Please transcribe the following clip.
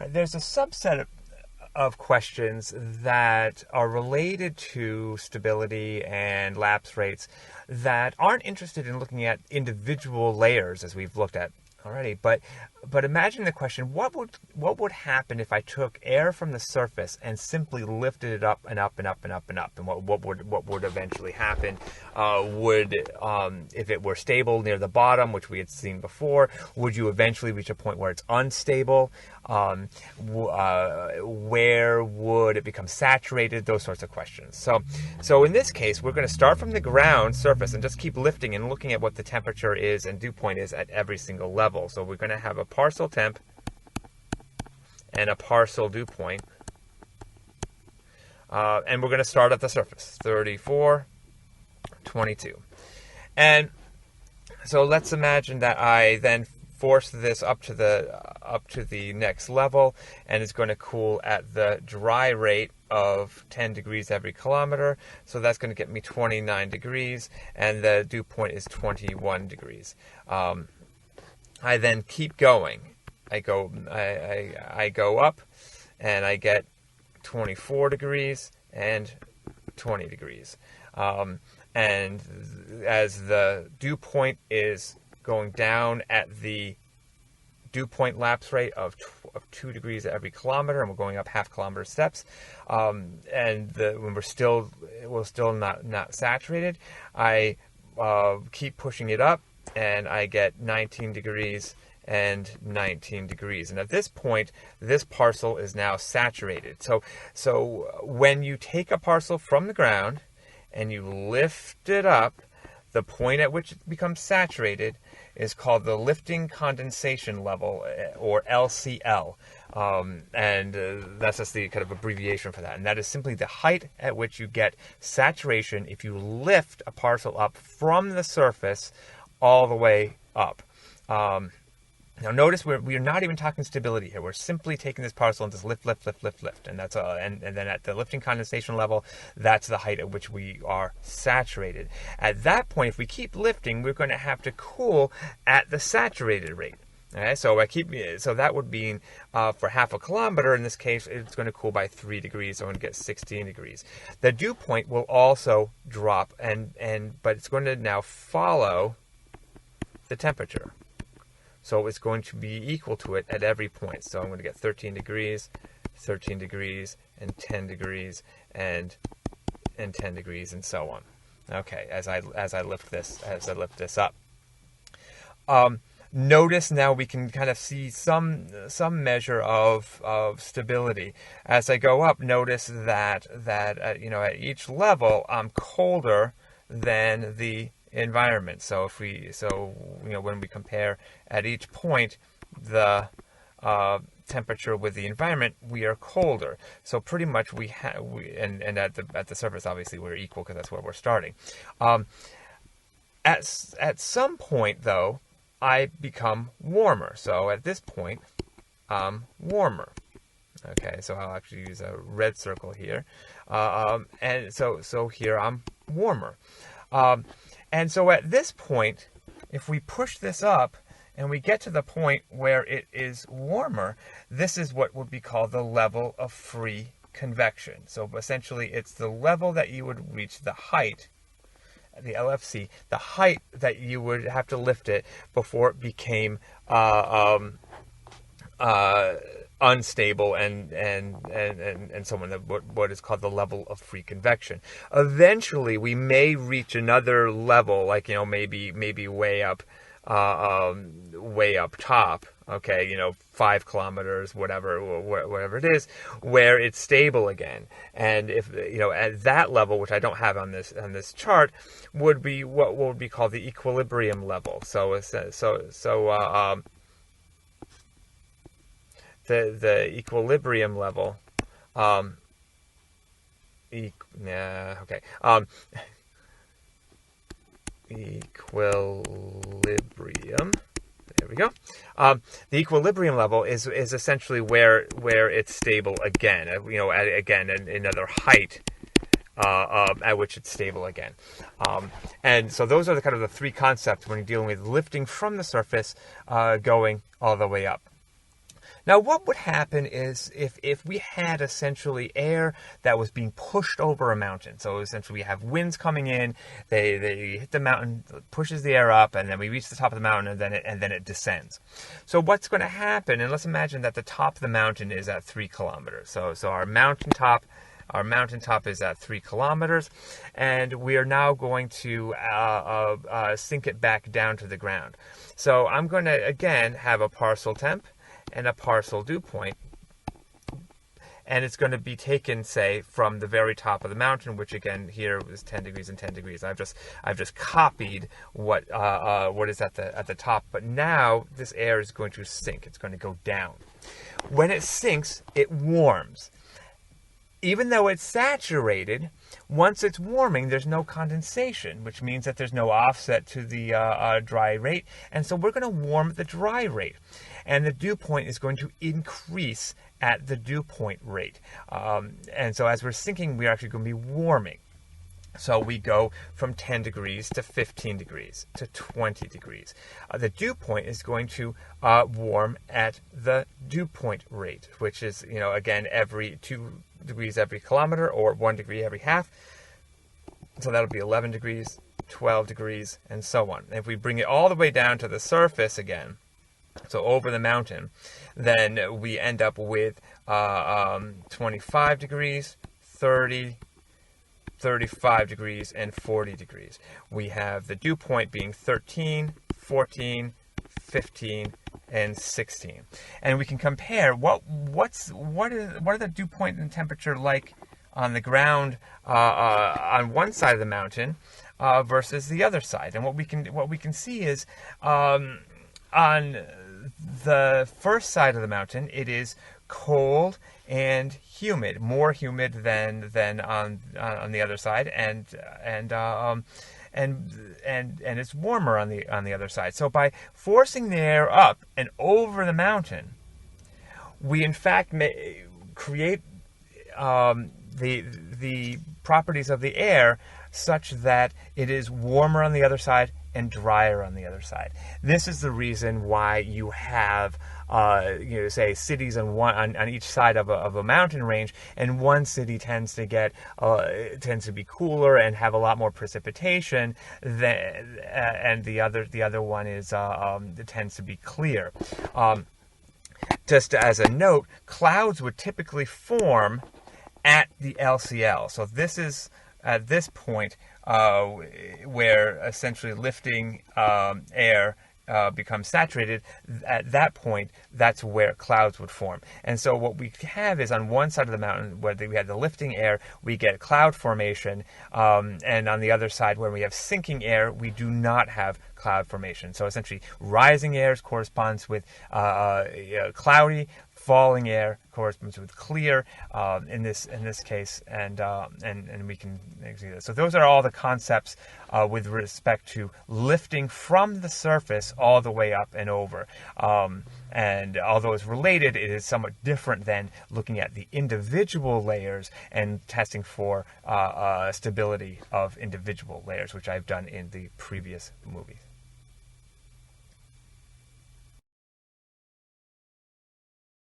There's a subset of questions that are related to stability and lapse rates that aren't interested in looking at individual layers as we've looked at already, but imagine the question: what would happen if I took air from the surface and simply lifted it up and up and up and up and up? And what would eventually happen? Would if it were stable near the bottom, which we had seen before, would you eventually reach a point where it's unstable? Where would it become saturated? Those sorts of questions. So in this case, we're going to start from the ground surface and just keep lifting and looking at what the temperature is and dew point is at every single level. So we're going to have a parcel temp and a parcel dew point. And we're going to start at the surface, 34, 22. And so let's imagine that I then force this up to the next level, and it's going to cool at the dry rate of 10 degrees every kilometer. So that's going to get me 29 degrees, and the dew point is 21 degrees. I then keep going. I go up, and I get 24 degrees and 20 degrees. And as the dew point is going down at the dew point lapse rate of 2 degrees every kilometer, and we're going up half-kilometer steps, and when we're still not saturated, I keep pushing it up, and I get 19 degrees and 19 degrees. And at this point, this parcel is now saturated. So when you take a parcel from the ground and you lift it up, the point at which it becomes saturated is called the lifting condensation level, or LCL. And that's just the kind of abbreviation for that. And that is simply the height at which you get saturation if you lift a parcel up from the surface all the way up. Now notice we're not even talking stability here. We're simply taking this parcel and just lift, and that's and then at the lifting condensation level, that's the height at which we are saturated. At that point, if we keep lifting, we're going to have to cool at the saturated rate. Okay, so that would mean for half a kilometer, in this case, it's going to cool by 3 degrees, so I'm going to get 16 degrees. The dew point will also drop, but it's going to now follow the temperature. So it's going to be equal to it at every point. So I'm going to get 13 degrees, and 10 degrees, and 10 degrees, and so on. Okay, as I lift this up. Notice now we can kind of see some measure of stability. As I go up, notice that at each level I'm colder than the environment. So when we compare at each point the temperature with the environment, we are colder. So pretty much and at the surface, obviously we're equal because that's where we're starting. At some point though, I become warmer. So at this point, I'm warmer. Okay, so I'll actually use a red circle here, and so here I'm warmer. And so at this point, if we push this up and we get to the point where it is warmer, this is what would be called the level of free convection. So essentially, it's the level that you would reach, the height, the LFC, the height that you would have to lift it before it became unstable and so on, what is called the level of free convection. Eventually, we may reach another level, like maybe way up top. Okay, 5 kilometers, whatever it is, where it's stable again. And if at that level, which I don't have on this chart, would be what would be called the equilibrium level. The equilibrium level, equilibrium. There we go. The equilibrium level is essentially where it's stable again. Again another height at which it's stable again. And so those are the kind of the three concepts when you're dealing with lifting from the surface, going all the way up. Now, what would happen is if we had essentially air that was being pushed over a mountain. So essentially we have winds coming in, they hit the mountain, pushes the air up, and then we reach the top of the mountain, and then it descends. So what's going to happen, and let's imagine that the top of the mountain is at 3 kilometers. So our mountaintop is at 3 kilometers, and we are now going to sink it back down to the ground. So I'm going to, again, have a parcel temp and a parcel dew point, and it's going to be taken, say, from the very top of the mountain, which again here is 10 degrees and 10 degrees. I've just copied what is at the top, but now this air is going to sink. It's going to go down. When it sinks, it warms. Even though it's saturated, once it's warming, there's no condensation, which means that there's no offset to the dry rate. And so we're going to warm at the dry rate. And the dew point is going to increase at the dew point rate. And so as we're sinking, we're actually going to be warming. So we go from 10 degrees to 15 degrees to 20 degrees. The dew point is going to warm at the dew point rate, which is, again, every 2 degrees every kilometer, or 1 degree every half. So that'll be 11 degrees, 12 degrees, and so on. And if we bring it all the way down to the surface again, so over the mountain, then we end up with 25 degrees, 30, 35 degrees, and 40 degrees. We have the dew point being 13, 14, 15, and 16. And we can compare what are the dew point and temperature like on the ground on one side of the mountain versus the other side. And what we can see is on the first side of the mountain, it is cold and humid, more humid than on the other side, and it's warmer on the other side. So by forcing the air up and over the mountain, we in fact may create the properties of the air such that it is warmer on the other side and drier on the other side. This is the reason why you have say cities on each side of a mountain range, and one city tends to be cooler and have a lot more precipitation and the other one tends to be clear. Just as a note, clouds would typically form at the LCL. So this is at this point where essentially lifting air becomes saturated. At that point, that's where clouds would form. And so what we have is on one side of the mountain where we have the lifting air, we get cloud formation, and on the other side where we have sinking air, we do not have cloud formation. So essentially rising air corresponds with cloudy, falling air corresponds with clear in this case, and we can see this. So those are all the concepts with respect to lifting from the surface all the way up and over. And although it's related, it is somewhat different than looking at the individual layers and testing for stability of individual layers, which I've done in the previous movies.